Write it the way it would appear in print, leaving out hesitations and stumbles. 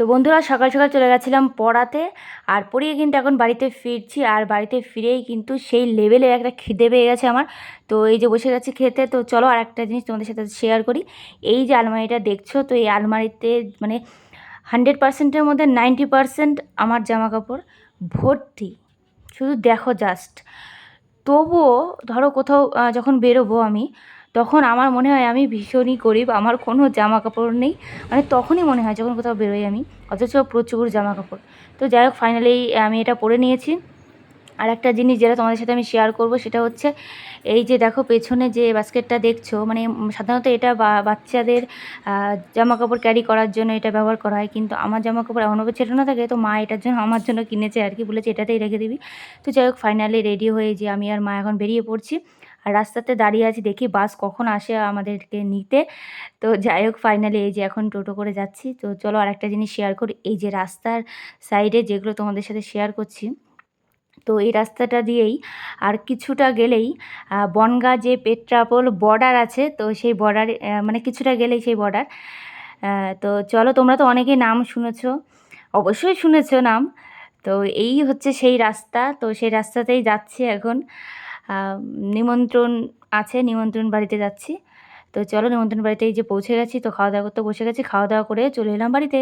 তো বন্ধুরা সকাল সকাল চলে গেছিলাম পড়াতে, আর পড়িয়ে কিন্তু এখন বাড়িতে ফিরছি। আর বাড়িতে ফিরেই কিন্তু সেই লেভেলে একটা খিদে পেয়ে গেছে আমার। তো এই যে বসে গেছি খেতে। তো চলো আর একটা জিনিস তোমাদের সাথে শেয়ার করি। এই যে আলমারিটা দেখছো, তো এই আলমারিতে মানে 100%-এর মধ্যে 90% আমার জামা কাপড় ভর্তি। শুধু দেখো জাস্ট। তবুও ধরো কোথাও যখন বেরোবো আমি, তখন আমার মনে হয় আমি ভীষণই গরিব, আমার কোনো জামা কাপড় নেই। মানে তখনই মনে হয় যখন কোথাও বেরোই আমি, অথচ প্রচুর জামা কাপড়। তো যাই হোক, ফাইনালি আমি এটা পরে নিয়েছি। আর একটা জিনিস যেটা তোমাদের সাথে আমি শেয়ার করব, সেটা হচ্ছে এই যে দেখো পেছনে যে বাস্কেটটা দেখছো, মানে সাধারণত এটা বাচ্চাদের জামা কাপড় ক্যারি করার জন্য এটা ব্যবহার করা হয়, কিন্তু আমার জামা কাপড় এমনভাবে ছেটানো থাকে, তো মা এটার জন্য আমার জন্য কিনেছে আর কি, বলেছে এটাতেই রেখে দিবি। তো যাই হোক, ফাইনালি রেডি হয়ে যে আমি আর মা এখন বেরিয়ে পড়ছি। আর রাস্তাতে দাঁড়িয়ে আছি, দেখি বাস কখন আসে আমাদেরকে নিতে। তো যাই হোক, ফাইনালি এই যে এখন টোটো করে যাচ্ছি। তো চলো আর একটা জিনিস শেয়ার করি। এই যে রাস্তার সাইডে যেগুলো তোমাদের সাথে শেয়ার করছি, তো এই রাস্তাটা দিয়েই আর কিছুটা গেলেই বনগাঁ যে পেট্রাপোল বর্ডার আছে, তো সেই বর্ডারে মানে কিছুটা গেলেই সেই বর্ডার। তো চলো, তোমরা তো অনেকেই নাম শুনেছো, অবশ্যই শুনেছো নাম। তো এই হচ্ছে সেই রাস্তা, তো সেই রাস্তাতেই যাচ্ছি এখন। নিমন্ত্রণ আছে, নিমন্ত্রণ বাড়িতে যাচ্ছি। তো চলো, নিমন্ত্রণ বাড়িতে এই যে পৌঁছে গেছি, তো খাওয়া দাওয়া করতে বসে গেছি, খাওয়া দাওয়া করে চলে এলাম বাড়িতে।